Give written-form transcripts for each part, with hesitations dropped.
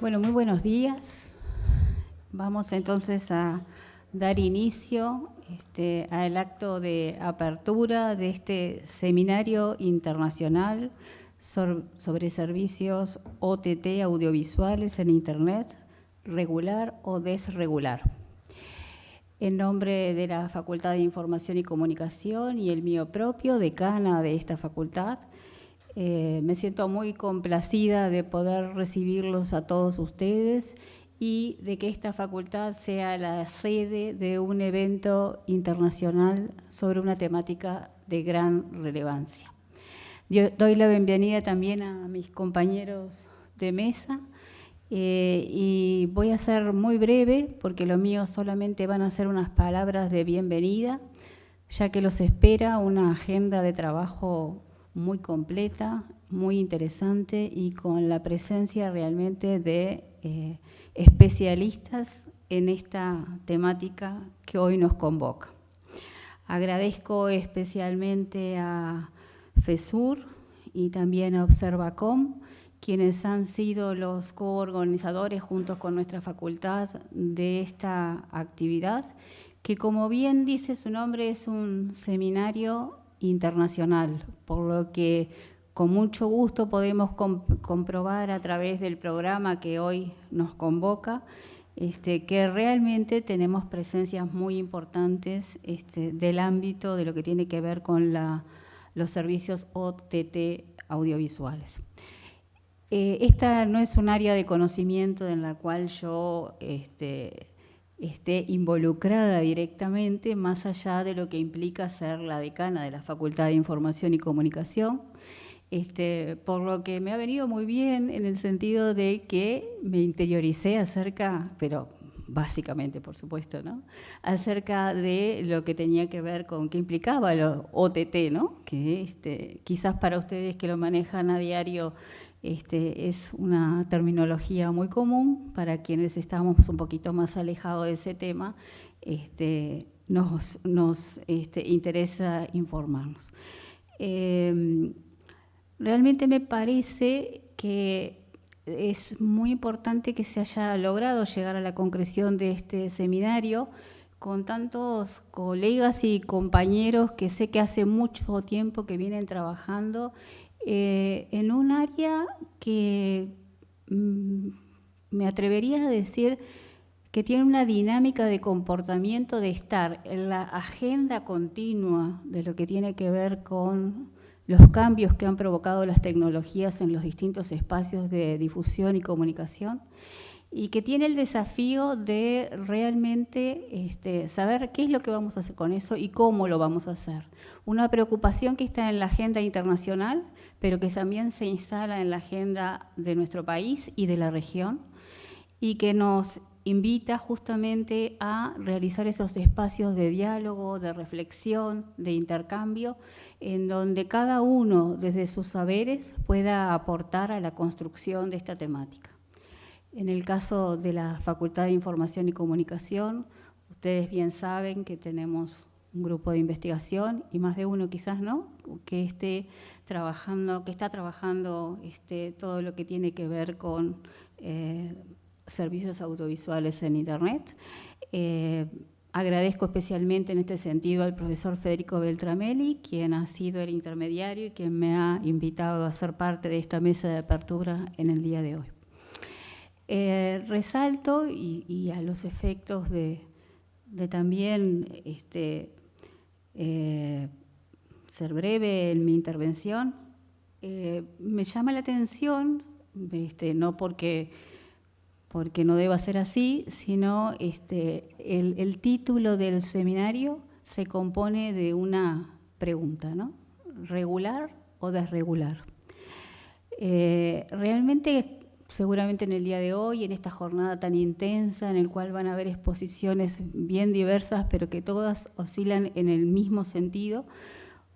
Bueno, muy buenos días. Vamos entonces a dar inicio al acto de apertura de este seminario internacional sobre servicios OTT audiovisuales en Internet, regular o desregular. En nombre de la Facultad de Información y Comunicación y el mío propio, decana de esta facultad, me siento muy complacida de poder recibirlos a todos ustedes y de que esta facultad sea la sede de un evento internacional sobre una temática de gran relevancia. Yo doy la bienvenida también a mis compañeros de mesa y voy a ser muy breve porque lo mío solamente van a ser unas palabras de bienvenida, ya que los espera una agenda de trabajo muy completa, muy interesante y con la presencia realmente de especialistas en esta temática que hoy nos convoca. Agradezco especialmente a FESUR y también a Observacom, quienes han sido los coorganizadores junto con nuestra facultad de esta actividad, que como bien dice su nombre es un seminario internacional, por lo que con mucho gusto podemos comprobar a través del programa que hoy nos convoca que realmente tenemos presencias muy importantes del ámbito de lo que tiene que ver con los servicios OTT audiovisuales. Esta no es un área de conocimiento en la cual yo esté involucrada directamente, más allá de lo que implica ser la decana de la Facultad de Información y Comunicación, por lo que me ha venido muy bien en el sentido de que me interioricé acerca, pero básicamente, por supuesto, ¿no?, acerca de lo que tenía que ver con qué implicaba lo OTT, ¿no?, que quizás para ustedes que lo manejan a diario es una terminología muy común. Para quienes estamos un poquito más alejados de ese tema, nos interesa informarnos. Realmente me parece que es muy importante que se haya logrado llegar a la concreción de este seminario con tantos colegas y compañeros que sé que hace mucho tiempo que vienen trabajando en un área que me atrevería a decir que tiene una dinámica de comportamiento de estar en la agenda continua de lo que tiene que ver con los cambios que han provocado las tecnologías en los distintos espacios de difusión y comunicación, y que tiene el desafío de realmente saber qué es lo que vamos a hacer con eso y cómo lo vamos a hacer. Una preocupación que está en la agenda internacional, pero que también se instala en la agenda de nuestro país y de la región, y que nos invita justamente a realizar esos espacios de diálogo, de reflexión, de intercambio, en donde cada uno desde sus saberes pueda aportar a la construcción de esta temática. En el caso de la Facultad de Información y Comunicación, ustedes bien saben que tenemos un grupo de investigación, y más de uno quizás no, que está trabajando todo lo que tiene que ver con servicios audiovisuales en Internet. Agradezco especialmente en este sentido al profesor Federico Beltramelli, quien ha sido el intermediario y quien me ha invitado a ser parte de esta mesa de apertura en el día de hoy. Resalto, y a los efectos de también ser breve en mi intervención, me llama la atención, no porque no deba ser así, sino el título del seminario se compone de una pregunta, ¿no? ¿Regular o desregular? Realmente, seguramente en el día de hoy, en esta jornada tan intensa, en el cual van a haber exposiciones bien diversas, pero que todas oscilan en el mismo sentido,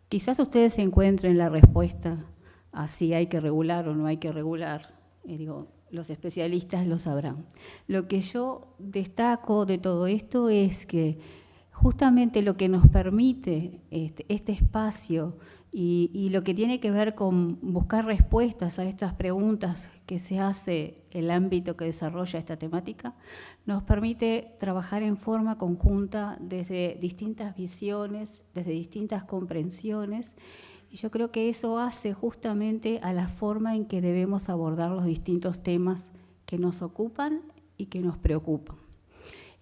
quizás ustedes encuentren la respuesta a si hay que regular o no hay que regular. Los especialistas lo sabrán. Lo que yo destaco de todo esto es que justamente lo que nos permite este espacio y lo que tiene que ver con buscar respuestas a estas preguntas que se hace el ámbito que desarrolla esta temática, nos permite trabajar en forma conjunta desde distintas visiones, desde distintas comprensiones, y yo creo que eso hace justamente a la forma en que debemos abordar los distintos temas que nos ocupan y que nos preocupan.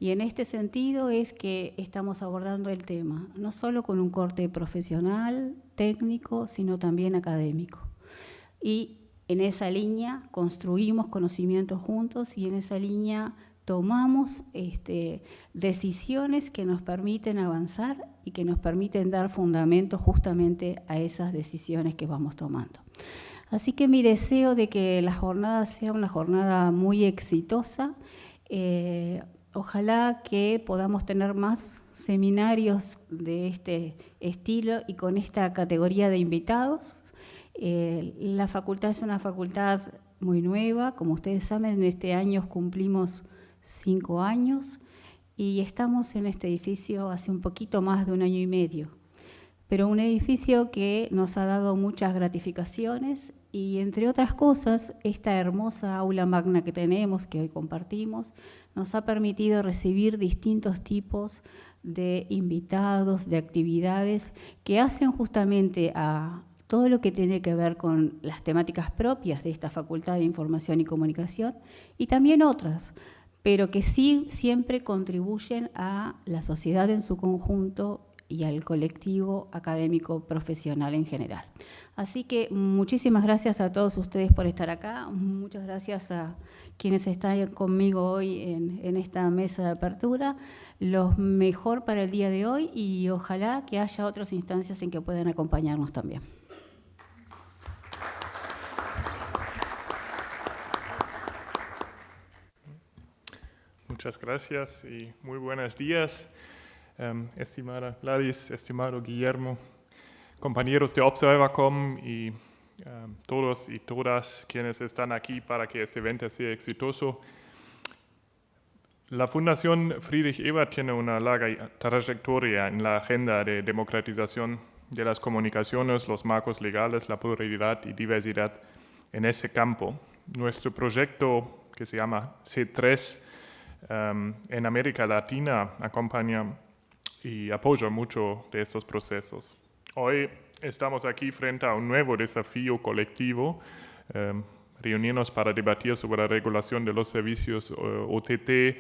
Y en este sentido es que estamos abordando el tema, no solo con un corte profesional, técnico, sino también académico. Y en esa línea construimos conocimientos juntos y en esa línea tomamos decisiones que nos permiten avanzar y que nos permiten dar fundamento justamente a esas decisiones que vamos tomando. Así que mi deseo de que la jornada sea una jornada muy exitosa. Ojalá que podamos tener más seminarios de este estilo y con esta categoría de invitados. La facultad es una facultad muy nueva, como ustedes saben, en este año cumplimos 5 años y estamos en este edificio hace un poquito más de 1 año y medio. Pero un edificio que nos ha dado muchas gratificaciones y, entre otras cosas, esta hermosa aula magna que tenemos, que hoy compartimos, nos ha permitido recibir distintos tipos de invitados, de actividades que hacen justamente a todo lo que tiene que ver con las temáticas propias de esta Facultad de Información y Comunicación y también otras, pero que sí siempre contribuyen a la sociedad en su conjunto y al colectivo académico profesional en general. Así que muchísimas gracias a todos ustedes por estar acá, muchas gracias a quienes están conmigo hoy en esta mesa de apertura, lo mejor para el día de hoy y ojalá que haya otras instancias en que puedan acompañarnos también. Muchas gracias y muy buenos días. Estimada Gladys, estimado Guillermo, compañeros de Observacom y todos y todas quienes están aquí para que este evento sea exitoso. La Fundación Friedrich Ebert tiene una larga trayectoria en la agenda de democratización de las comunicaciones, los marcos legales, la pluralidad y diversidad en ese campo. Nuestro proyecto, que se llama C3, en América Latina acompaña y apoya mucho de estos procesos. Hoy estamos aquí frente a un nuevo desafío colectivo, reunirnos para debatir sobre la regulación de los servicios OTT.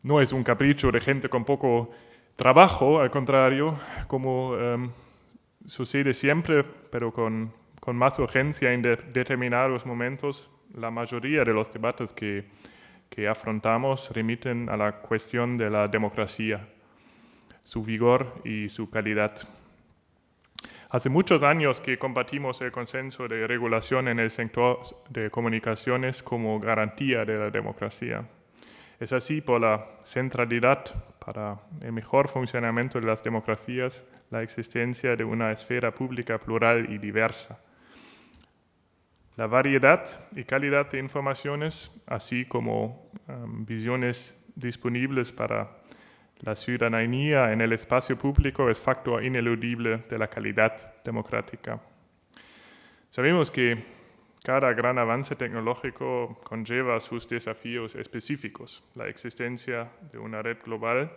No es un capricho de gente con poco trabajo, al contrario, como sucede siempre, pero con más urgencia en determinados momentos. La mayoría de los debates que afrontamos remiten a la cuestión de la democracia, su vigor y su calidad. Hace muchos años que compartimos el consenso de regulación en el sector de comunicaciones como garantía de la democracia. Es así por la centralidad para el mejor funcionamiento de las democracias, la existencia de una esfera pública plural y diversa. La variedad y calidad de informaciones, así como visiones disponibles para la ciudadanía en el espacio público, es factor ineludible de la calidad democrática. Sabemos que cada gran avance tecnológico conlleva sus desafíos específicos. La existencia de una red global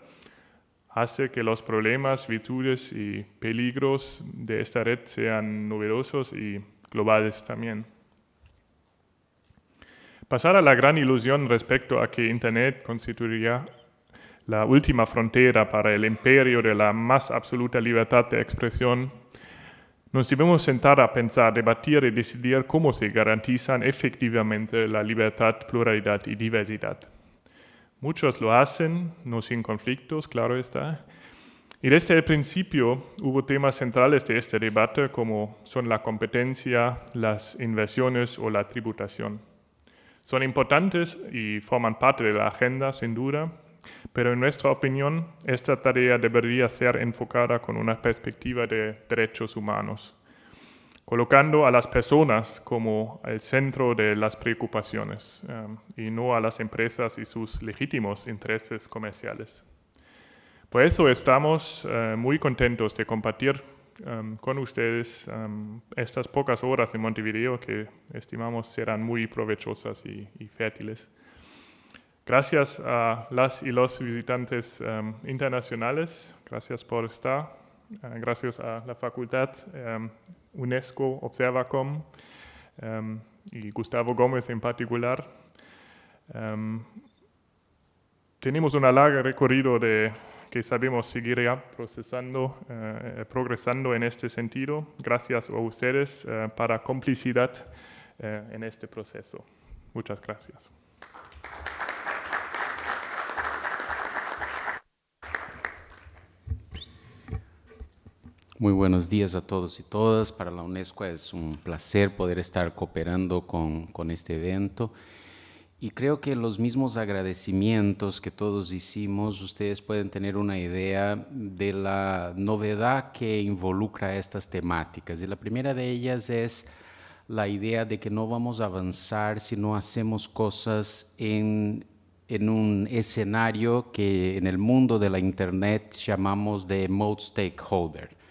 hace que los problemas, virtudes y peligros de esta red sean novedosos y globales también. Pasar a la gran ilusión respecto a que Internet constituiría la última frontera para el imperio de la más absoluta libertad de expresión, nos debemos sentar a pensar, debatir y decidir cómo se garantizan efectivamente la libertad, pluralidad y diversidad. Muchos lo hacen, no sin conflictos, claro está. Y desde el principio hubo temas centrales de este debate como son la competencia, las inversiones o la tributación. Son importantes y forman parte de la agenda, sin duda, pero en nuestra opinión, esta tarea debería ser enfocada con una perspectiva de derechos humanos, colocando a las personas como el centro de las preocupaciones y no a las empresas y sus legítimos intereses comerciales. Por eso estamos muy contentos de compartir con ustedes estas pocas horas en Montevideo que estimamos serán muy provechosas y fértiles. Gracias a las y los visitantes internacionales, gracias por estar, gracias a la Facultad UNESCO Observacom y Gustavo Gómez en particular. Tenemos un largo recorrido que sabemos seguirá progresando en este sentido. Gracias a ustedes para complicidad en este proceso. Muchas gracias. Muy buenos días a todos y todas. Para la UNESCO es un placer poder estar cooperando con este evento. Y creo que los mismos agradecimientos que todos hicimos, ustedes pueden tener una idea de la novedad que involucra estas temáticas. Y la primera de ellas es la idea de que no vamos a avanzar si no hacemos cosas en un escenario que en el mundo de la Internet llamamos de multi-stakeholder.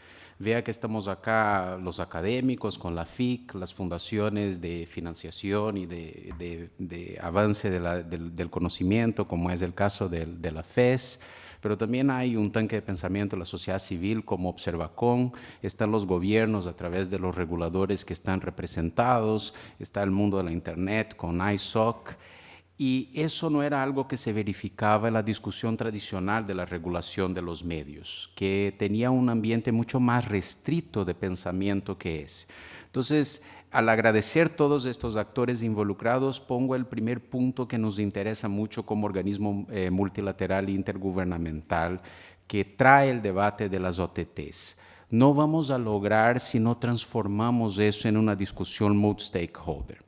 Vea que estamos acá los académicos con la FIC, las fundaciones de financiación y de avance del conocimiento, como es el caso de la FES, pero también hay un tanque de pensamiento de la sociedad civil como Observacom, están los gobiernos a través de los reguladores que están representados, está el mundo de la Internet con ISOC, y eso no era algo que se verificaba en la discusión tradicional de la regulación de los medios, que tenía un ambiente mucho más restricto de pensamiento que ese. Entonces, al agradecer todos estos actores involucrados, pongo el primer punto que nos interesa mucho como organismo multilateral e intergubernamental que trae el debate de las OTTs. No vamos a lograr si no transformamos eso en una discusión multi-stakeholder.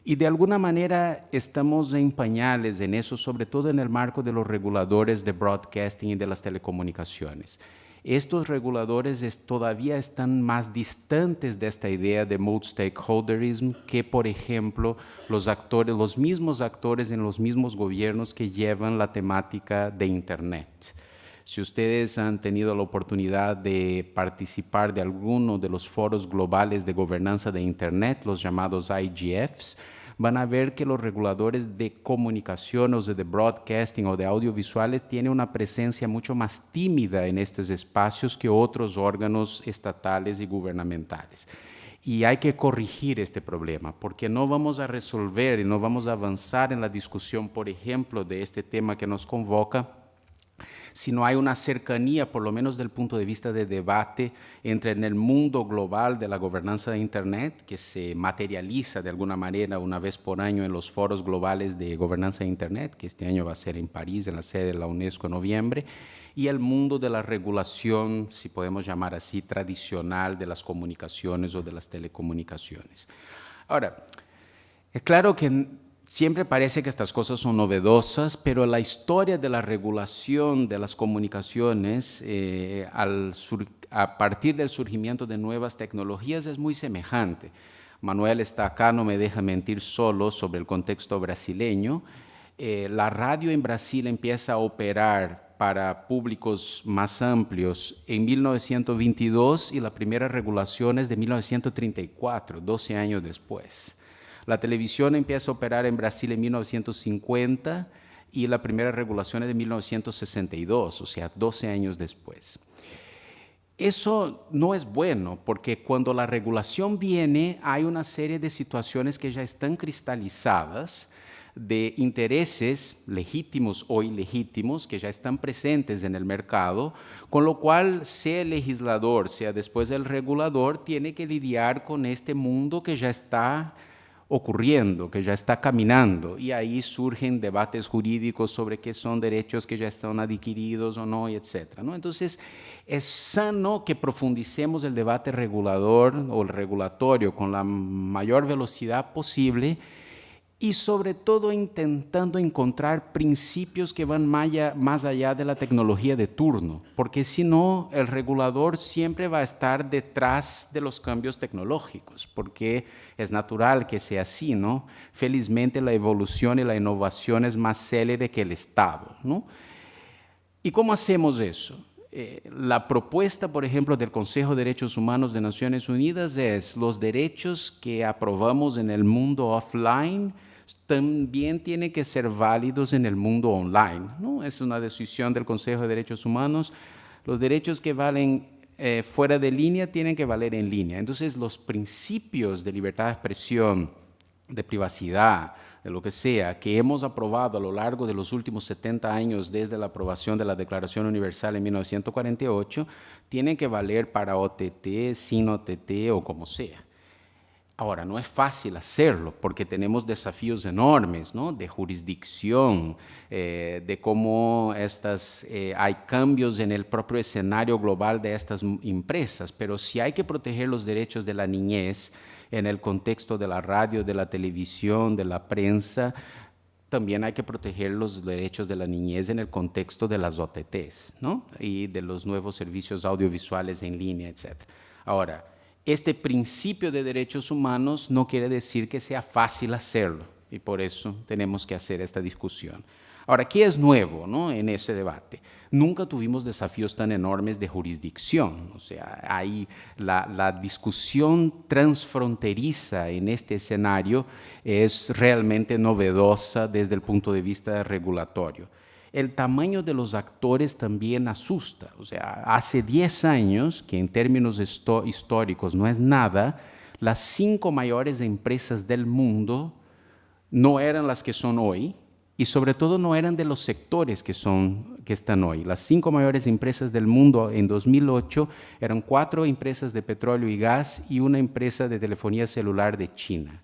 Y de alguna manera estamos en pañales en eso, sobre todo en el marco de los reguladores de broadcasting y de las telecomunicaciones. Estos reguladores todavía están más distantes de esta idea de multi-stakeholderism que, por ejemplo, los mismos actores en los mismos gobiernos que llevan la temática de Internet. Si ustedes han tenido la oportunidad de participar de alguno de los foros globales de gobernanza de Internet, los llamados IGFs, van a ver que los reguladores de comunicaciones, de broadcasting o de audiovisuales tienen una presencia mucho más tímida en estos espacios que otros órganos estatales y gubernamentales. Y hay que corregir este problema, porque no vamos a resolver y no vamos a avanzar en la discusión, por ejemplo, de este tema que nos convoca, si no hay una cercanía, por lo menos del punto de vista de debate, entre en el mundo global de la gobernanza de Internet, que se materializa de alguna manera una vez por año en los foros globales de gobernanza de Internet, que este año va a ser en París, en la sede de la UNESCO en noviembre, y el mundo de la regulación, si podemos llamar así, tradicional de las comunicaciones o de las telecomunicaciones. Ahora, es claro que siempre parece que estas cosas son novedosas, pero la historia de la regulación de las comunicaciones a partir del surgimiento de nuevas tecnologías es muy semejante. Manuel está acá, no me deja mentir solo sobre el contexto brasileño. La radio en Brasil empieza a operar para públicos más amplios en 1922 y la primera regulación es de 1934, 12 años después. La televisión empieza a operar en Brasil en 1950 y la primera regulación es de 1962, o sea, 12 años después. Eso no es bueno, porque cuando la regulación viene, hay una serie de situaciones que ya están cristalizadas, de intereses legítimos o ilegítimos que ya están presentes en el mercado, con lo cual sea el legislador, sea después el regulador, tiene que lidiar con este mundo que ya está ocurriendo, que ya está caminando, y ahí surgen debates jurídicos sobre qué son derechos que ya están adquiridos o no, etc., ¿no? Entonces, es sano que profundicemos el debate regulador o el regulatorio con la mayor velocidad posible y sobre todo intentando encontrar principios que van más allá de la tecnología de turno, porque si no, el regulador siempre va a estar detrás de los cambios tecnológicos, porque es natural que sea así, ¿no? Felizmente la evolución y la innovación es más célere que el Estado, ¿no? ¿Y cómo hacemos eso? La propuesta, por ejemplo, del Consejo de Derechos Humanos de Naciones Unidas es los derechos que aprobamos en el mundo offline también tienen que ser válidos en el mundo online, ¿no? Es una decisión del Consejo de Derechos Humanos. Los derechos que valen fuera de línea tienen que valer en línea. Entonces, los principios de libertad de expresión, de privacidad, de lo que sea, que hemos aprobado a lo largo de los últimos 70 años desde la aprobación de la Declaración Universal en 1948, tienen que valer para OTT, sin OTT o como sea. Ahora, no es fácil hacerlo porque tenemos desafíos enormes, ¿no? De jurisdicción, de cómo hay cambios en el propio escenario global de estas empresas, pero si hay que proteger los derechos de la niñez en el contexto de la radio, de la televisión, de la prensa, también hay que proteger los derechos de la niñez en el contexto de las OTTs, ¿no? Y de los nuevos servicios audiovisuales en línea, etc. Ahora, este principio de derechos humanos no quiere decir que sea fácil hacerlo, y por eso tenemos que hacer esta discusión. Ahora, ¿qué es nuevo, ¿no? En ese debate? Nunca tuvimos desafíos tan enormes de jurisdicción. O sea, ahí la discusión transfronteriza en este escenario es realmente novedosa desde el punto de vista regulatorio. El tamaño de los actores también asusta. O sea, hace 10 años, que en términos históricos no es nada, las 5 mayores empresas del mundo no eran las que son hoy, y sobre todo no eran de los sectores que están hoy. Las 5 mayores empresas del mundo en 2008 eran 4 empresas de petróleo y gas y una empresa de telefonía celular de China.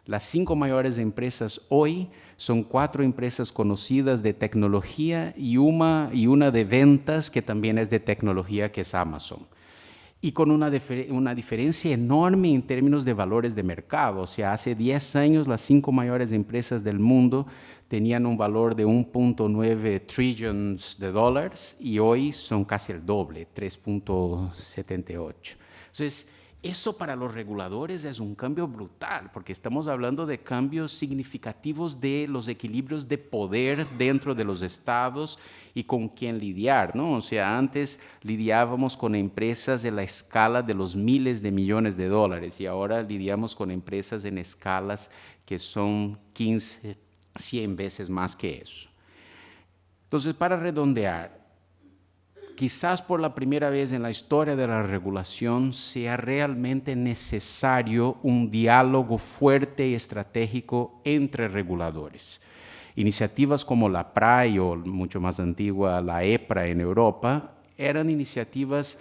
Las 5 mayores empresas hoy son 4 empresas conocidas de tecnología y una de ventas que también es de tecnología, que es Amazon. Y con una diferencia enorme en términos de valores de mercado. O sea, hace 10 años las 5 mayores empresas del mundo tenían un valor de 1.9 trillones de dólares y hoy son casi el doble, 3.78. Entonces, eso para los reguladores es un cambio brutal, porque estamos hablando de cambios significativos de los equilibrios de poder dentro de los estados y con quién lidiar, ¿no? O sea, antes lidiábamos con empresas en la escala de los miles de millones de dólares y ahora lidiamos con empresas en escalas que son 15, 100 veces más que eso. Entonces, para redondear, quizás por la primera vez en la historia de la regulación sea realmente necesario un diálogo fuerte y estratégico entre reguladores. Iniciativas como la PRAI o mucho más antigua la EPRA en Europa eran iniciativas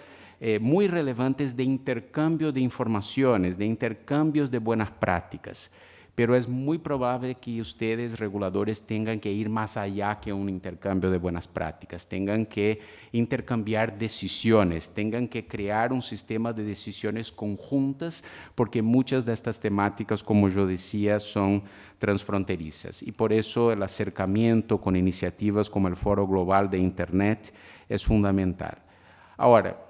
muy relevantes de intercambio de informaciones, de intercambios de buenas prácticas. Pero es muy probable que ustedes, reguladores, tengan que ir más allá que un intercambio de buenas prácticas, tengan que intercambiar decisiones, tengan que crear un sistema de decisiones conjuntas, porque muchas de estas temáticas, como yo decía, son transfronterizas. Y por eso el acercamiento con iniciativas como el Foro Global de Internet es fundamental. Ahora,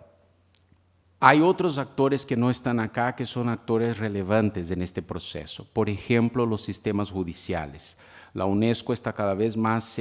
hay otros actores que no están acá, que son actores relevantes en este proceso. Por ejemplo, los sistemas judiciales. La UNESCO está cada vez más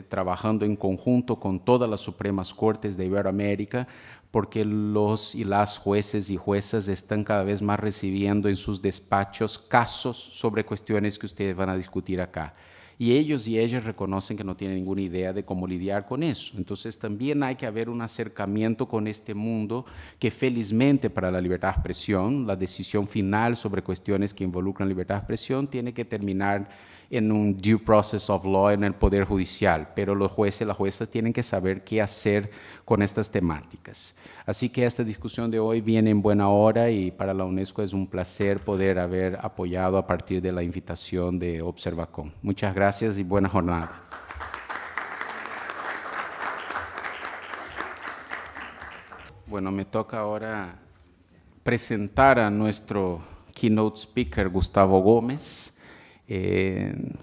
trabajando en conjunto con todas las Supremas Cortes de Iberoamérica, porque los y las jueces y juezas están cada vez más recibiendo en sus despachos casos sobre cuestiones que ustedes van a discutir acá. Y ellos y ellas reconocen que no tienen ninguna idea de cómo lidiar con eso. Entonces también hay que haber un acercamiento con este mundo que felizmente para la libertad de expresión, la decisión final sobre cuestiones que involucran libertad de expresión tiene que terminar en un due process of law en el Poder Judicial, pero los jueces y las juezas tienen que saber qué hacer con estas temáticas. Así que esta discusión de hoy viene en buena hora y para la UNESCO es un placer poder haber apoyado a partir de la invitación de Observacom. Muchas gracias y buena jornada. Bueno, me toca ahora presentar a nuestro keynote speaker, Gustavo Gómez.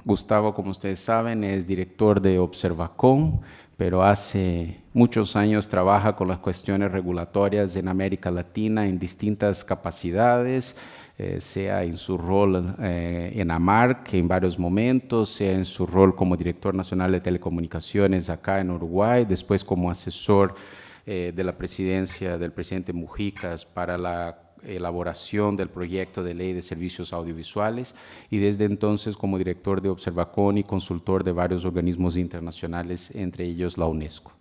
Gustavo, como ustedes saben, es director de Observacom, pero hace muchos años trabaja con las cuestiones regulatorias en América Latina en distintas capacidades, sea en su rol en AMARC en varios momentos, sea en su rol como director nacional de telecomunicaciones acá en Uruguay, después como asesor de la presidencia del presidente Mujica para la elaboración del proyecto de ley de servicios audiovisuales y desde entonces como director de Observacom y consultor de varios organismos internacionales, entre ellos la UNESCO.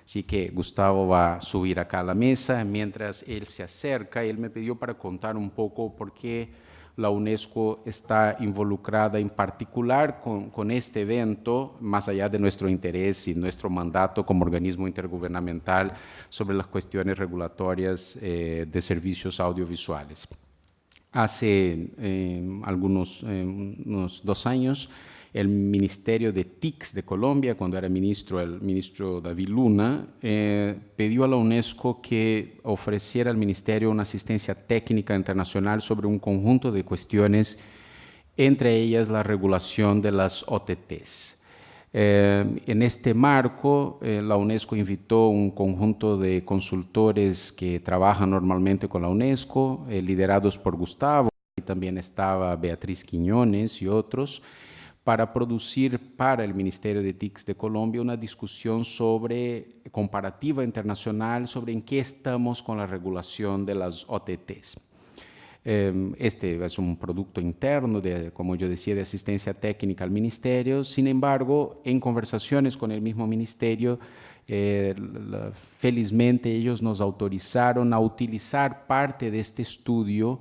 Así que Gustavo va a subir acá a la mesa. Mientras él se acerca, él me pidió para contar un poco por qué la UNESCO está involucrada en particular con este evento, más allá de nuestro interés y nuestro mandato como organismo intergubernamental sobre las cuestiones regulatorias de servicios audiovisuales. Hace unos 2 años, el Ministerio de TICS de Colombia, cuando era ministro, el ministro David Luna, pidió a la UNESCO que ofreciera al ministerio una asistencia técnica internacional sobre un conjunto de cuestiones, entre ellas la regulación de las OTTs. En este marco, la UNESCO invitó un conjunto de consultores que trabajan normalmente con la UNESCO, liderados por Gustavo, y también estaba Beatriz Quiñones y otros, para producir para el Ministerio de TICS de Colombia una discusión sobre comparativa internacional sobre en qué estamos con la regulación de las OTTs. Este es un producto interno, como yo decía, de asistencia técnica al Ministerio. Sin embargo, en conversaciones con el mismo Ministerio, felizmente ellos nos autorizaron a utilizar parte de este estudio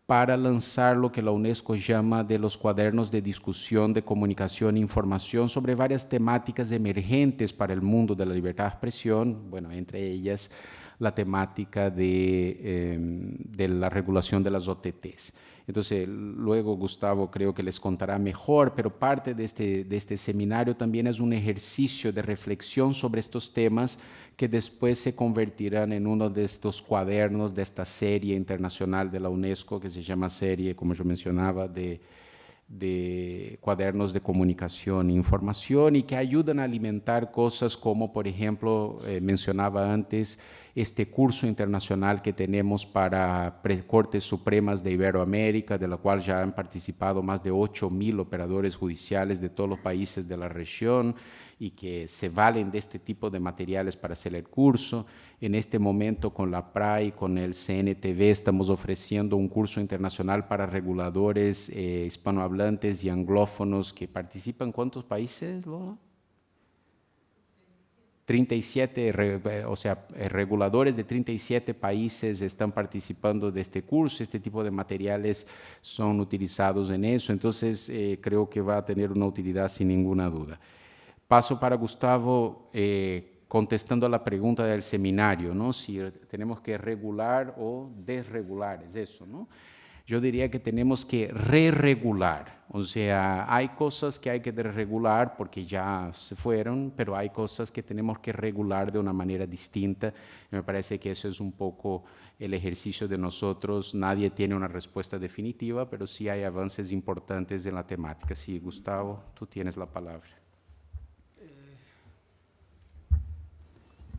para lanzar lo que la UNESCO llama de los cuadernos de discusión de comunicación e información sobre varias temáticas emergentes para el mundo de la libertad de expresión, bueno, entre ellas la temática de la regulación de las OTTs. Entonces, luego Gustavo creo que les contará mejor, pero parte de este seminario también es un ejercicio de reflexión sobre estos temas que después se convertirán en uno de estos cuadernos de esta serie internacional de la UNESCO, que se llama serie, como yo mencionaba, de cuadernos de comunicación e información y que ayudan a alimentar cosas como, por ejemplo, mencionaba antes, este curso internacional que tenemos para Cortes Supremas de Iberoamérica, de la cual ya han participado más de 8.000 operadores judiciales de todos los países de la región y que se valen de este tipo de materiales para hacer el curso. En este momento con la PRAI, con el CNTV, estamos ofreciendo un curso internacional para reguladores hispanohablantes y anglófonos que participan. ¿Cuántos países, Lola? 37, o sea, reguladores de 37 países están participando de este curso. Este tipo de materiales son utilizados en eso, entonces creo que va a tener una utilidad sin ninguna duda. Paso para Gustavo contestando a la pregunta del seminario, ¿no? Si tenemos que regular o desregular, es eso, ¿no? Yo diría que tenemos que re-regular, o sea, hay cosas que hay que desregular porque ya se fueron, pero hay cosas que tenemos que regular de una manera distinta. Me parece que eso es un poco el ejercicio de nosotros. Nadie tiene una respuesta definitiva, pero sí hay avances importantes en la temática. Sí, Gustavo, tú tienes la palabra.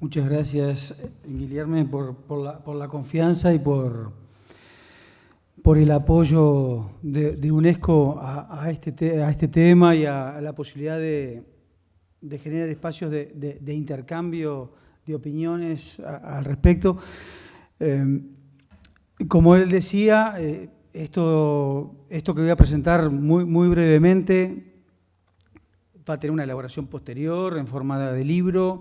Muchas gracias, Guillermo, por la confianza y por el apoyo de UNESCO a este tema y a la posibilidad de generar espacios de intercambio de opiniones al respecto. Como él decía, esto que voy a presentar muy brevemente va a tener una elaboración posterior en forma de libro.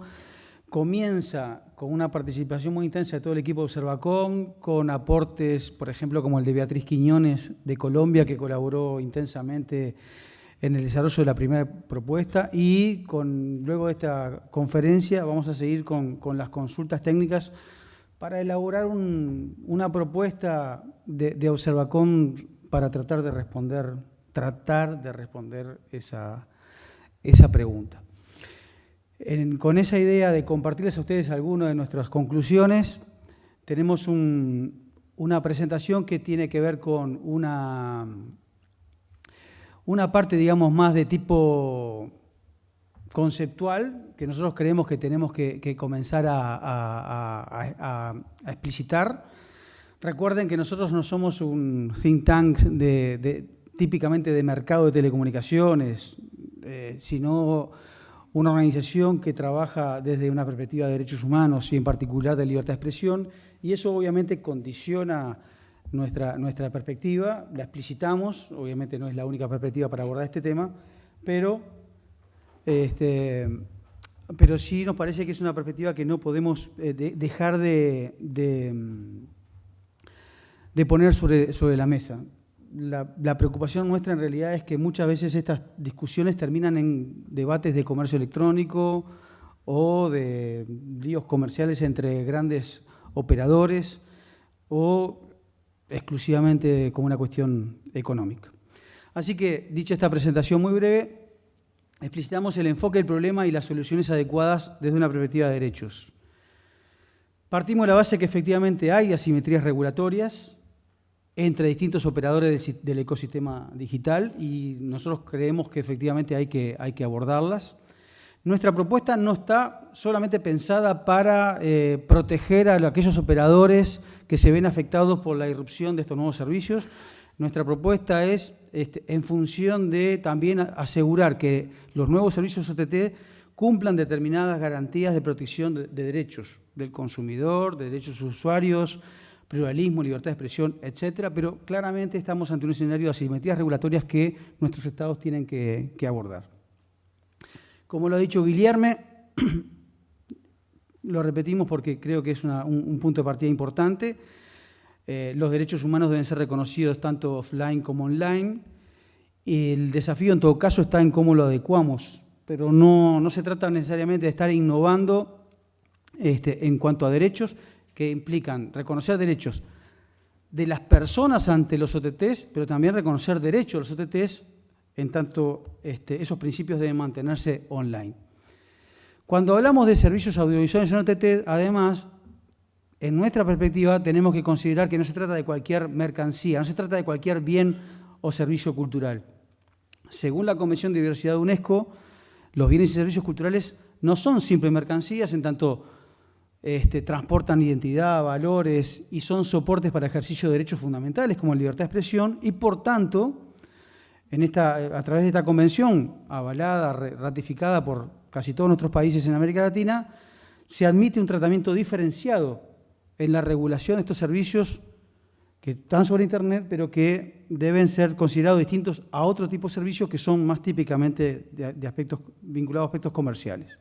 Comienza con una participación muy intensa de todo el equipo de Observacom, con aportes, por ejemplo, como el de Beatriz Quiñones de Colombia, que colaboró intensamente en el desarrollo de la primera propuesta, y luego de esta conferencia vamos a seguir con las consultas técnicas para elaborar una propuesta de Observacom para tratar de responder esa pregunta. Con esa idea de compartirles a ustedes algunas de nuestras conclusiones, tenemos una presentación que tiene que ver con una parte, digamos, más de tipo conceptual que nosotros creemos que tenemos que comenzar a explicitar. Recuerden que nosotros no somos un think tank típicamente de mercado de telecomunicaciones, sino una organización que trabaja desde una perspectiva de derechos humanos y en particular de libertad de expresión, y eso obviamente condiciona nuestra perspectiva, la explicitamos, obviamente no es la única perspectiva para abordar este tema, pero sí nos parece que es una perspectiva que no podemos dejar de poner sobre la mesa. La preocupación nuestra en realidad es que muchas veces estas discusiones terminan en debates de comercio electrónico o de líos comerciales entre grandes operadores o exclusivamente como una cuestión económica. Así que, dicha esta presentación muy breve, explicitamos el enfoque del problema y las soluciones adecuadas desde una perspectiva de derechos. Partimos de la base que efectivamente hay asimetrías regulatorias entre distintos operadores del ecosistema digital y nosotros creemos que efectivamente hay que abordarlas. Nuestra propuesta no está solamente pensada para proteger a aquellos operadores que se ven afectados por la irrupción de estos nuevos servicios. Nuestra propuesta es en función de también asegurar que los nuevos servicios OTT cumplan determinadas garantías de protección de derechos del consumidor, de derechos de usuarios, pluralismo, libertad de expresión, etcétera, pero claramente estamos ante un escenario de asimetrías regulatorias que nuestros estados tienen que abordar. Como lo ha dicho Guilherme, lo repetimos porque creo que es un punto de partida importante. Los derechos humanos deben ser reconocidos tanto offline como online. El desafío en todo caso está en cómo lo adecuamos, pero no se trata necesariamente de estar innovando en cuanto a derechos que implican reconocer derechos de las personas ante los OTTs, pero también reconocer derechos de los OTTs, en tanto esos principios deben mantenerse online. Cuando hablamos de servicios audiovisuales en OTT, además, en nuestra perspectiva tenemos que considerar que no se trata de cualquier mercancía, no se trata de cualquier bien o servicio cultural. Según la Convención de Diversidad de UNESCO, los bienes y servicios culturales no son simples mercancías, en tanto transportan identidad, valores y son soportes para ejercicio de derechos fundamentales como la libertad de expresión y, por tanto, a través de esta convención, avalada, ratificada por casi todos nuestros países en América Latina, se admite un tratamiento diferenciado en la regulación de estos servicios que están sobre Internet, pero que deben ser considerados distintos a otro tipo de servicios que son más típicamente de aspectos vinculados a aspectos comerciales.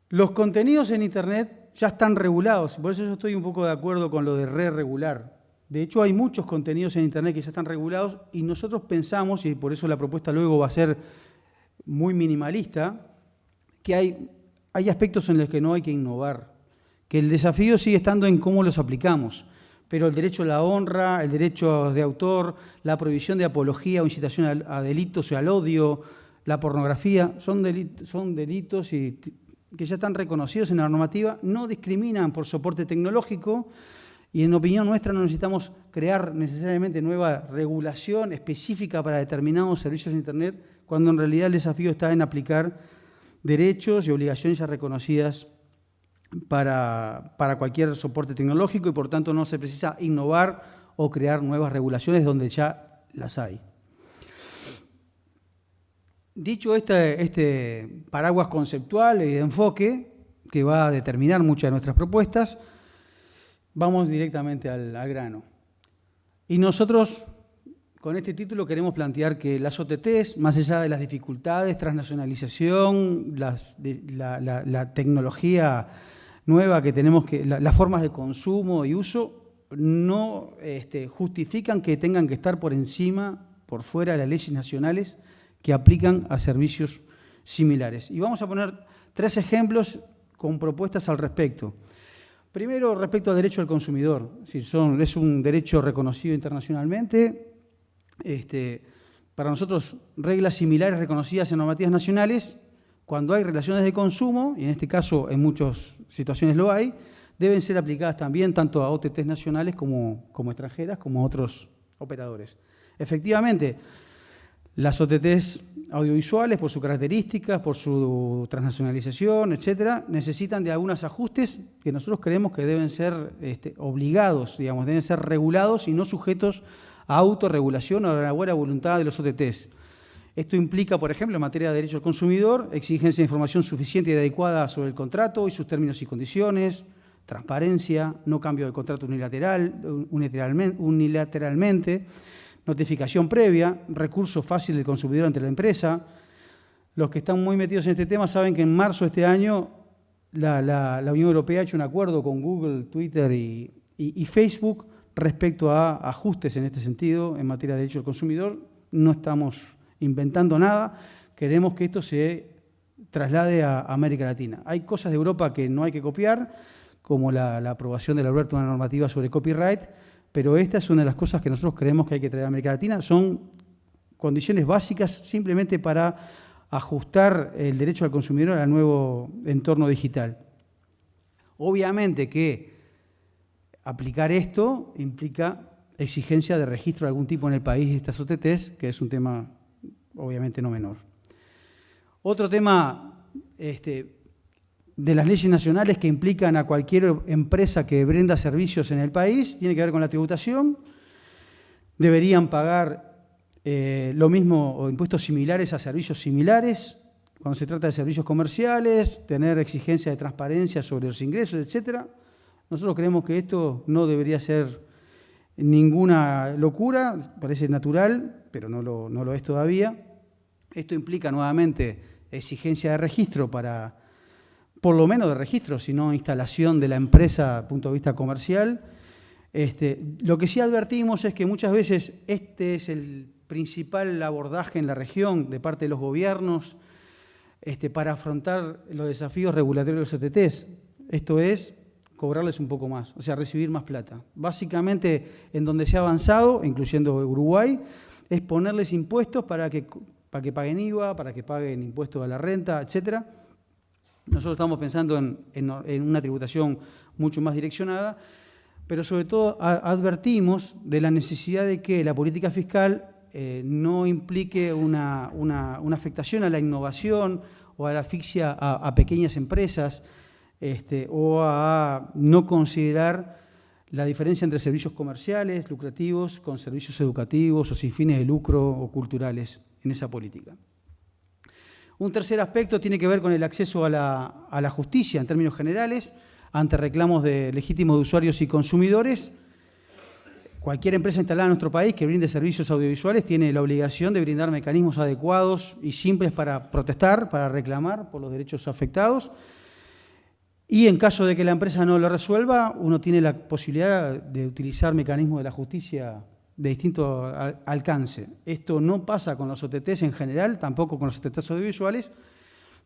Los contenidos en Internet ya están regulados, por eso yo estoy un poco de acuerdo con lo de re-regular. De hecho, hay muchos contenidos en Internet que ya están regulados y nosotros pensamos, y por eso la propuesta luego va a ser muy minimalista, que hay aspectos en los que no hay que innovar, que el desafío sigue estando en cómo los aplicamos, pero el derecho a la honra, el derecho de autor, la prohibición de apología o incitación a delitos o al odio, la pornografía, son delitos que ya están reconocidos en la normativa, no discriminan por soporte tecnológico y en opinión nuestra no necesitamos crear necesariamente nueva regulación específica para determinados servicios de Internet, cuando en realidad el desafío está en aplicar derechos y obligaciones ya reconocidas para cualquier soporte tecnológico y por tanto no se precisa innovar o crear nuevas regulaciones donde ya las hay. Dicho este paraguas conceptual y de enfoque que va a determinar muchas de nuestras propuestas, vamos directamente al grano. Y nosotros con este título queremos plantear que las OTTs, más allá de las dificultades, transnacionalización, la tecnología nueva que tenemos, las formas de consumo y uso, no justifican que tengan que estar por encima, por fuera de las leyes nacionales que aplican a servicios similares. Y vamos a poner 3 ejemplos con propuestas al respecto. Primero, respecto al derecho al consumidor. Es un derecho reconocido internacionalmente. Para nosotros, reglas similares reconocidas en normativas nacionales, cuando hay relaciones de consumo, y en este caso en muchas situaciones lo hay, deben ser aplicadas también tanto a OTTs nacionales como extranjeras, como a otros operadores. Efectivamente, Las OTTs audiovisuales, por sus características, por su transnacionalización, etcétera, necesitan de algunos ajustes que nosotros creemos que deben ser obligados, digamos, deben ser regulados y no sujetos a autorregulación o a la buena voluntad de los OTTs. Esto implica, por ejemplo, en materia de derecho al consumidor, exigencia de información suficiente y adecuada sobre el contrato y sus términos y condiciones, transparencia, no cambio de contrato unilateralmente, notificación previa, recurso fácil del consumidor ante la empresa. Los que están muy metidos en este tema saben que en marzo de este año la Unión Europea ha hecho un acuerdo con Google, Twitter y Facebook respecto a ajustes en este sentido en materia de derecho al consumidor. No estamos inventando nada, queremos que esto se traslade a América Latina. Hay cosas de Europa que no hay que copiar, como la aprobación de la Alberto, una normativa sobre copyright, pero esta es una de las cosas que nosotros creemos que hay que traer a América Latina. Son condiciones básicas simplemente para ajustar el derecho al consumidor al nuevo entorno digital. Obviamente que aplicar esto implica exigencia de registro de algún tipo en el país de estas OTTs, que es un tema obviamente no menor. Otro tema de las leyes nacionales que implican a cualquier empresa que brinda servicios en el país tiene que ver con la tributación. Deberían pagar lo mismo o impuestos similares a servicios similares. Cuando se trata de servicios comerciales, tener exigencia de transparencia sobre los ingresos, etcétera. Nosotros creemos que esto no debería ser ninguna locura, parece natural, pero no lo es todavía. Esto implica nuevamente exigencia de registro para, por lo menos de registro, sino instalación de la empresa desde el punto de vista comercial. Lo que sí advertimos es que muchas veces este es el principal abordaje en la región de parte de los gobiernos para afrontar los desafíos regulatorios de los OTTs. Esto es cobrarles un poco más, o sea, recibir más plata. Básicamente, en donde se ha avanzado, incluyendo Uruguay, es ponerles impuestos para que paguen IVA, para que paguen impuestos a la renta, etcétera. Nosotros estamos pensando en una tributación mucho más direccionada, pero sobre todo advertimos de la necesidad de que la política fiscal no implique una afectación a la innovación o a la asfixia a pequeñas empresas, o a no considerar la diferencia entre servicios comerciales, lucrativos, con servicios educativos o sin fines de lucro o culturales en esa política. Un tercer aspecto tiene que ver con el acceso a la justicia en términos generales, ante reclamos legítimos de usuarios y consumidores. Cualquier empresa instalada en nuestro país que brinde servicios audiovisuales tiene la obligación de brindar mecanismos adecuados y simples para protestar, para reclamar por los derechos afectados. Y en caso de que la empresa no lo resuelva, uno tiene la posibilidad de utilizar mecanismos de la justicia de distinto alcance. Esto no pasa con los OTTs en general, tampoco con los OTTs audiovisuales.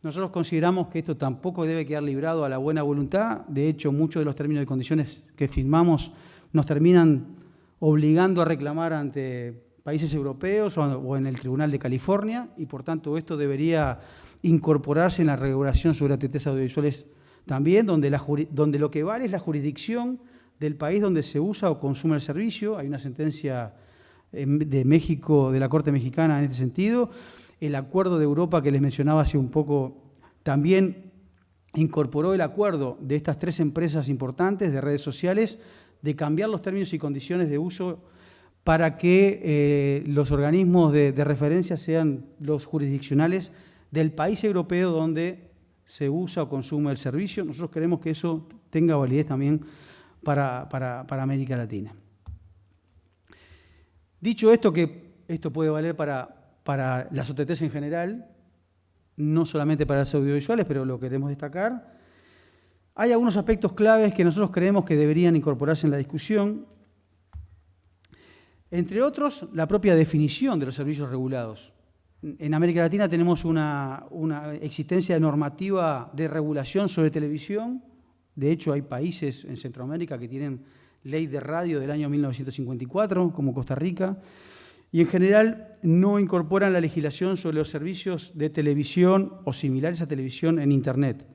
Nosotros consideramos que esto tampoco debe quedar librado a la buena voluntad. De hecho, muchos de los términos y condiciones que firmamos nos terminan obligando a reclamar ante países europeos o en el Tribunal de California, y por tanto esto debería incorporarse en la regulación sobre OTTs audiovisuales también, donde lo que vale es la jurisdicción del país donde se usa o consume el servicio. Hay una sentencia de México, de la Corte Mexicana en este sentido. El acuerdo de Europa que les mencionaba hace un poco también incorporó el acuerdo de estas 3 empresas importantes de redes sociales de cambiar los términos y condiciones de uso para que los organismos de referencia sean los jurisdiccionales del país europeo donde se usa o consume el servicio. Nosotros queremos que eso tenga validez también para América Latina. Dicho esto, que esto puede valer para las OTTs en general, no solamente para las audiovisuales, pero lo queremos destacar, hay algunos aspectos claves que nosotros creemos que deberían incorporarse en la discusión. Entre otros, la propia definición de los servicios regulados. En América Latina tenemos una existencia normativa de regulación sobre televisión. De hecho, hay países en Centroamérica que tienen ley de radio del año 1954, como Costa Rica, y en general no incorporan la legislación sobre los servicios de televisión o similares a televisión en Internet.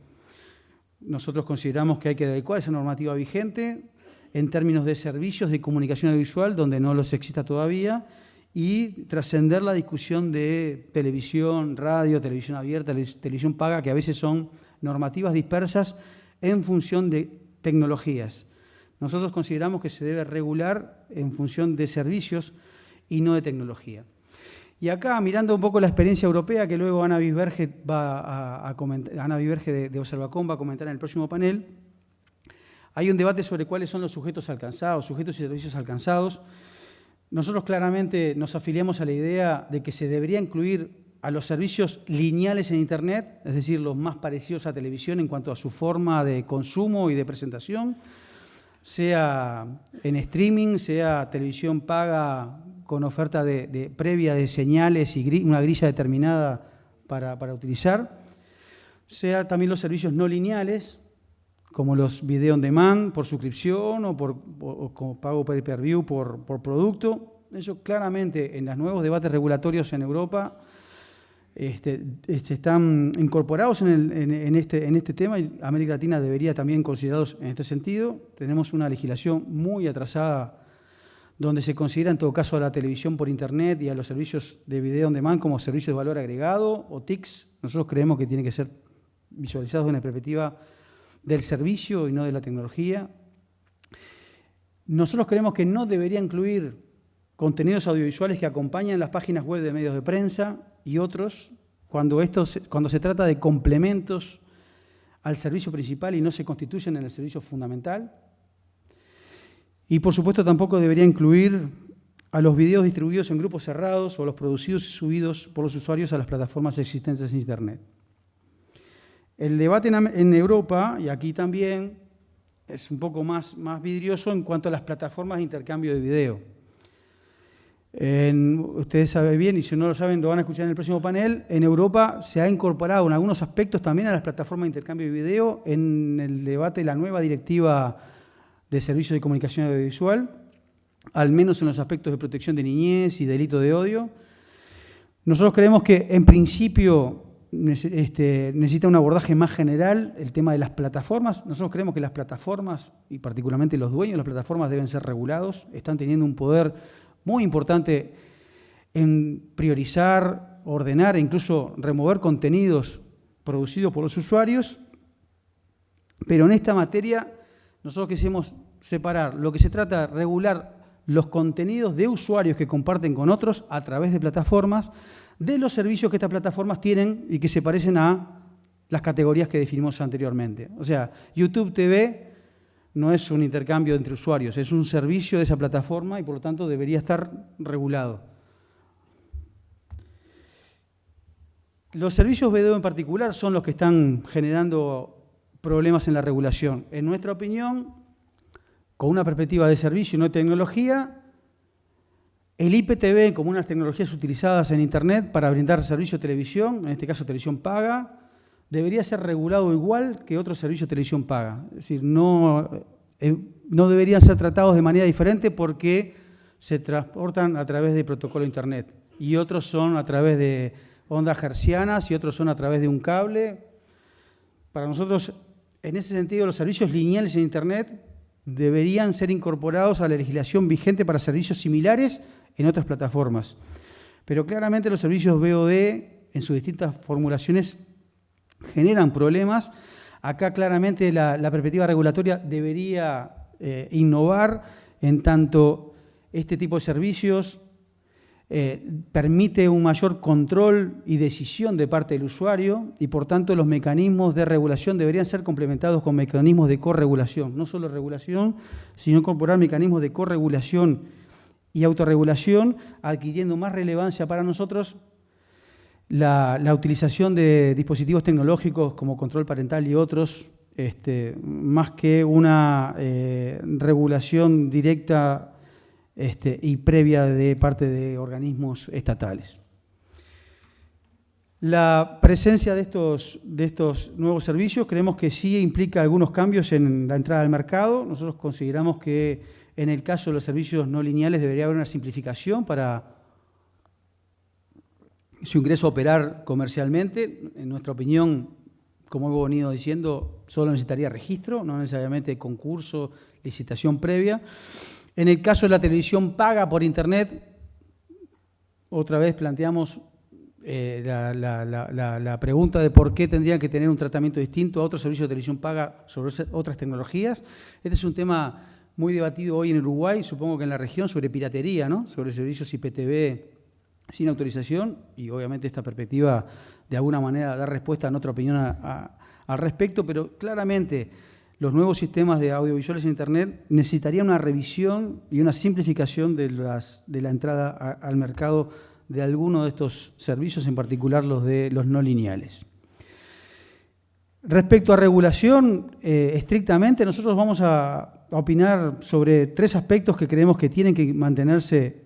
Nosotros consideramos que hay que adecuar esa normativa vigente en términos de servicios de comunicación audiovisual, donde no los exista todavía, y trascender la discusión de televisión, radio, televisión abierta, televisión paga, que a veces son normativas dispersas en función de tecnologías. Nosotros consideramos que se debe regular en función de servicios y no de tecnología. Y acá, mirando un poco la experiencia europea, que luego Ana Bisberge de Observacom va a comentar en el próximo panel, hay un debate sobre cuáles son los sujetos alcanzados, sujetos y servicios alcanzados. Nosotros claramente nos afiliamos a la idea de que se debería incluir a los servicios lineales en Internet, es decir, los más parecidos a televisión en cuanto a su forma de consumo y de presentación, sea en streaming, sea televisión paga con oferta previa de señales y una grilla determinada para utilizar, sea también los servicios no lineales, como los video on demand por suscripción o con pago pay-per-view por producto. Eso claramente en los nuevos debates regulatorios en Europa están incorporados en este tema, y América Latina debería también considerarlos en este sentido. Tenemos una legislación muy atrasada donde se considera en todo caso a la televisión por Internet y a los servicios de video on demand como servicios de valor agregado o TICs. Nosotros creemos que tienen que ser visualizados desde una perspectiva del servicio y no de la tecnología. Nosotros creemos que no debería incluir contenidos audiovisuales que acompañan las páginas web de medios de prensa y otros cuando se trata de complementos al servicio principal y no se constituyen en el servicio fundamental. Y por supuesto tampoco debería incluir a los videos distribuidos en grupos cerrados o los producidos y subidos por los usuarios a las plataformas existentes en Internet. El debate en Europa, y aquí también, es un poco más vidrioso en cuanto a las plataformas de intercambio de video. Ustedes saben bien, y si no lo saben, lo van a escuchar en el próximo panel, en Europa se ha incorporado en algunos aspectos también a las plataformas de intercambio de video en el debate de la nueva directiva de servicios de comunicación audiovisual, al menos en los aspectos de protección de niñez y delito de odio. Nosotros creemos que, en principio, necesita un abordaje más general el tema de las plataformas. Nosotros creemos que las plataformas, y particularmente los dueños de las plataformas, deben ser regulados. Están teniendo un poder muy importante en priorizar, ordenar e incluso remover contenidos producidos por los usuarios. Pero en esta materia nosotros quisimos separar lo que se trata de regular los contenidos de usuarios que comparten con otros a través de plataformas, de los servicios que estas plataformas tienen y que se parecen a las categorías que definimos anteriormente. O sea, YouTube TV no es un intercambio entre usuarios, es un servicio de esa plataforma y por lo tanto debería estar regulado. Los servicios video en particular son los que están generando problemas en la regulación. En nuestra opinión, con una perspectiva de servicio y no de tecnología, el IPTV, como unas tecnologías utilizadas en Internet para brindar servicio de televisión, en este caso televisión paga, debería ser regulado igual que otros servicios de televisión paga. Es decir, no deberían ser tratados de manera diferente porque se transportan a través de protocolo Internet y otros son a través de ondas hertzianas y otros son a través de un cable. Para nosotros, en ese sentido, los servicios lineales en Internet deberían ser incorporados a la legislación vigente para servicios similares en otras plataformas. Pero claramente los servicios VOD, en sus distintas formulaciones, generan problemas. Acá claramente la perspectiva regulatoria debería innovar en tanto este tipo de servicios permite un mayor control y decisión de parte del usuario y por tanto los mecanismos de regulación deberían ser complementados con mecanismos de corregulación. No solo regulación, sino incorporar mecanismos de corregulación y autorregulación, adquiriendo más relevancia para nosotros la utilización de dispositivos tecnológicos como control parental y otros, más que una regulación directa y previa de parte de organismos estatales. La presencia de estos nuevos servicios creemos que sí implica algunos cambios en la entrada al mercado. Nosotros consideramos que en el caso de los servicios no lineales debería haber una simplificación para su ingreso a operar comercialmente. En nuestra opinión, como hemos venido diciendo, solo necesitaría registro, no necesariamente concurso, licitación previa. En el caso de la televisión paga por Internet, otra vez planteamos la pregunta de por qué tendrían que tener un tratamiento distinto a otros servicios de televisión paga sobre otras tecnologías. Este es un tema muy debatido hoy en Uruguay, supongo que en la región, sobre piratería, ¿no? Sobre servicios IPTV sin autorización, y obviamente esta perspectiva de alguna manera da respuesta a nuestra opinión al respecto, pero claramente los nuevos sistemas de audiovisuales en Internet necesitarían una revisión y una simplificación de la entrada al mercado de algunos de estos servicios, en particular los de los no lineales. Respecto a regulación, estrictamente, nosotros vamos a opinar sobre 3 aspectos que creemos que tienen que mantenerse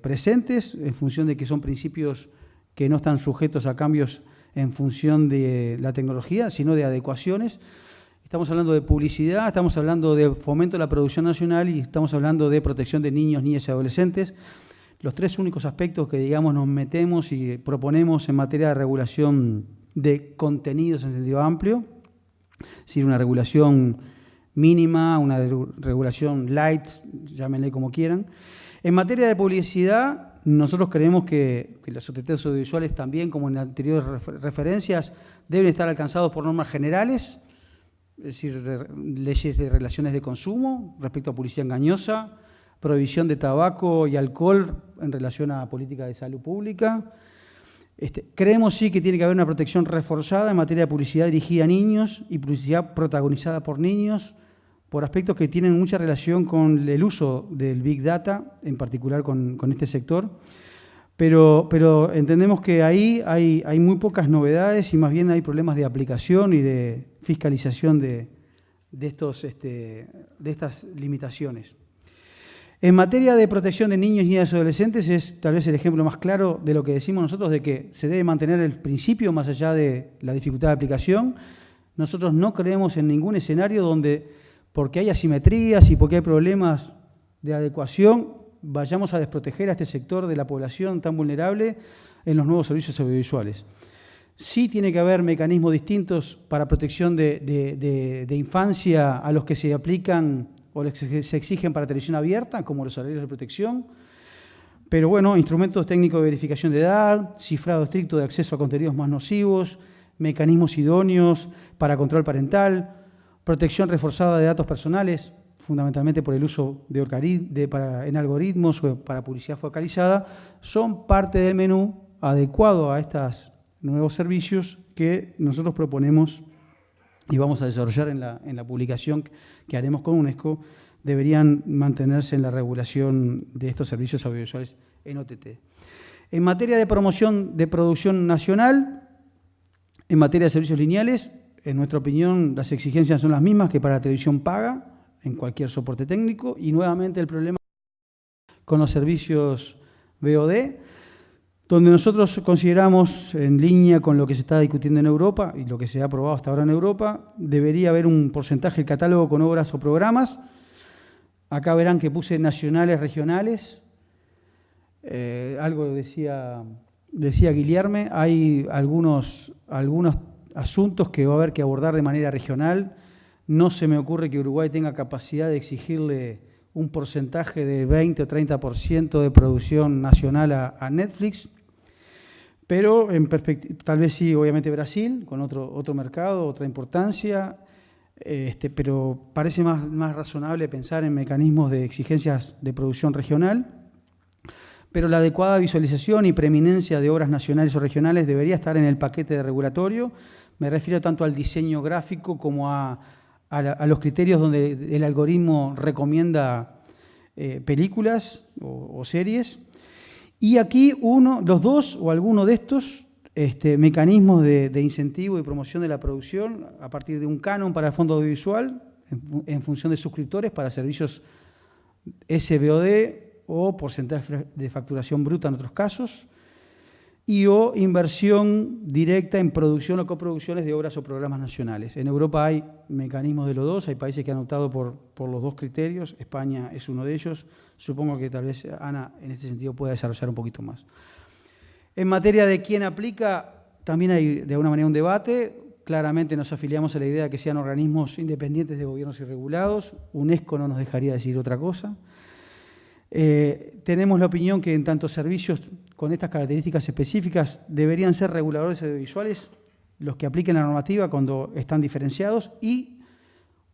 presentes en función de que son principios que no están sujetos a cambios en función de la tecnología, sino de adecuaciones. Estamos hablando de publicidad, estamos hablando de fomento de la producción nacional y estamos hablando de protección de niños, niñas y adolescentes. Los 3 únicos aspectos que, digamos, nos metemos y proponemos en materia de regulación de contenidos en sentido amplio, es decir, una regulación mínima, una regulación light, llámenle como quieran. En materia de publicidad, nosotros creemos que las OTTs audiovisuales también, como en anteriores referencias, deben estar alcanzados por normas generales, es decir, leyes de relaciones de consumo respecto a publicidad engañosa, prohibición de tabaco y alcohol en relación a política de salud pública. Creemos sí que tiene que haber una protección reforzada en materia de publicidad dirigida a niños y publicidad protagonizada por niños, por aspectos que tienen mucha relación con el uso del Big Data, en particular con este sector. Pero entendemos que ahí hay muy pocas novedades y más bien hay problemas de aplicación y de fiscalización de estas limitaciones. En materia de protección de niños, niñas y adolescentes es tal vez el ejemplo más claro de lo que decimos nosotros, de que se debe mantener el principio más allá de la dificultad de aplicación. Nosotros no creemos en ningún escenario donde, porque hay asimetrías y porque hay problemas de adecuación, vayamos a desproteger a este sector de la población tan vulnerable en los nuevos servicios audiovisuales. Sí tiene que haber mecanismos distintos para protección de infancia a los que se aplican o los que se exigen para televisión abierta, como los horarios de protección. Pero bueno, instrumentos técnicos de verificación de edad, cifrado estricto de acceso a contenidos más nocivos, mecanismos idóneos para control parental, protección reforzada de datos personales, fundamentalmente por el uso en algoritmos o para publicidad focalizada, son parte del menú adecuado a estos nuevos servicios que nosotros proponemos y vamos a desarrollar en la publicación que haremos con UNESCO. Deberían mantenerse en la regulación de estos servicios audiovisuales en OTT. En materia de promoción de producción nacional, en materia de servicios lineales, en nuestra opinión, las exigencias son las mismas que para la televisión paga, en cualquier soporte técnico, y nuevamente el problema con los servicios VOD, donde nosotros consideramos, en línea con lo que se está discutiendo en Europa y lo que se ha aprobado hasta ahora en Europa, debería haber un porcentaje del catálogo con obras o programas. Acá verán que puse nacionales, regionales. Algo decía Guillerme, hay algunos asuntos que va a haber que abordar de manera regional. No se me ocurre que Uruguay tenga capacidad de exigirle un porcentaje de 20 o 30% de producción nacional a Netflix, pero tal vez sí, obviamente Brasil, con otro mercado, otra importancia, pero parece más razonable pensar en mecanismos de exigencias de producción regional, pero la adecuada visualización y preeminencia de obras nacionales o regionales debería estar en el paquete de regulatorio. Me refiero tanto al diseño gráfico como a los criterios donde el algoritmo recomienda películas o series. Y aquí los dos o alguno de estos mecanismos de incentivo y promoción de la producción a partir de un canon para el fondo audiovisual en función de suscriptores para servicios SVOD o porcentaje de facturación bruta en otros casos, o inversión directa en producción o coproducciones de obras o programas nacionales. En Europa hay mecanismos de los dos, hay países que han optado por los dos criterios, España es uno de ellos, supongo que tal vez Ana en este sentido pueda desarrollar un poquito más. En materia de quién aplica, también hay de alguna manera un debate, claramente nos afiliamos a la idea de que sean organismos independientes de gobiernos y regulados, UNESCO no nos dejaría decir otra cosa. Tenemos la opinión que en tantos servicios con estas características específicas deberían ser reguladores audiovisuales los que apliquen la normativa cuando están diferenciados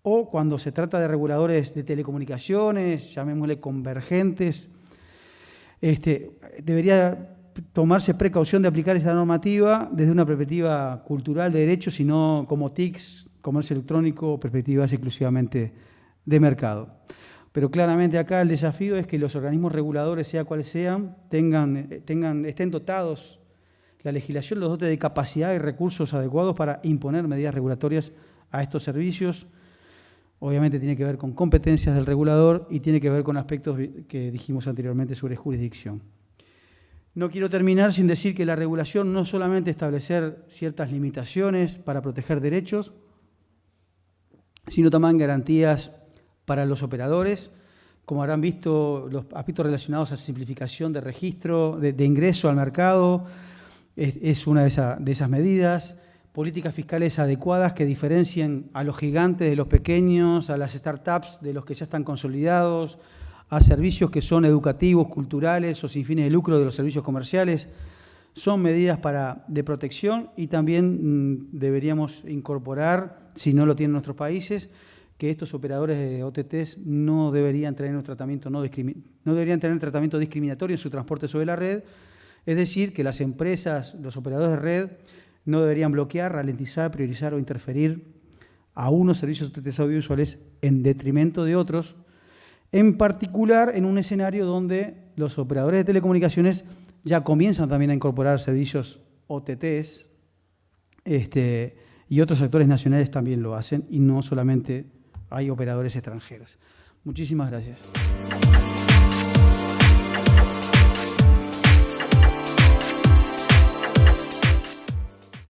o cuando se trata de reguladores de telecomunicaciones, llamémosle convergentes. Debería tomarse precaución de aplicar esta normativa desde una perspectiva cultural de derechos y no como TICs, comercio electrónico o perspectivas exclusivamente de mercado. Pero claramente acá el desafío es que los organismos reguladores, sea cuales sean, estén dotados, la legislación los dote de capacidad y recursos adecuados para imponer medidas regulatorias a estos servicios. Obviamente tiene que ver con competencias del regulador y tiene que ver con aspectos que dijimos anteriormente sobre jurisdicción. No quiero terminar sin decir que la regulación no solamente establecer ciertas limitaciones para proteger derechos, sino también garantías para los operadores. Como habrán visto, los aspectos relacionados a simplificación de registro, de ingreso al mercado, es una de esas medidas. Políticas fiscales adecuadas que diferencien a los gigantes de los pequeños, a las startups de los que ya están consolidados, a servicios que son educativos, culturales o sin fines de lucro de los servicios comerciales. Son medidas de protección y también deberíamos incorporar, si no lo tienen nuestros países, que estos operadores de OTTs no deberían tener un tratamiento no deberían tener tratamiento discriminatorio en su transporte sobre la red, es decir, que las empresas, los operadores de red, no deberían bloquear, ralentizar, priorizar o interferir a unos servicios OTT audiovisuales en detrimento de otros, en particular en un escenario donde los operadores de telecomunicaciones ya comienzan también a incorporar servicios OTTs y otros actores nacionales también lo hacen y no solamente hay operadores extranjeros. Muchísimas gracias.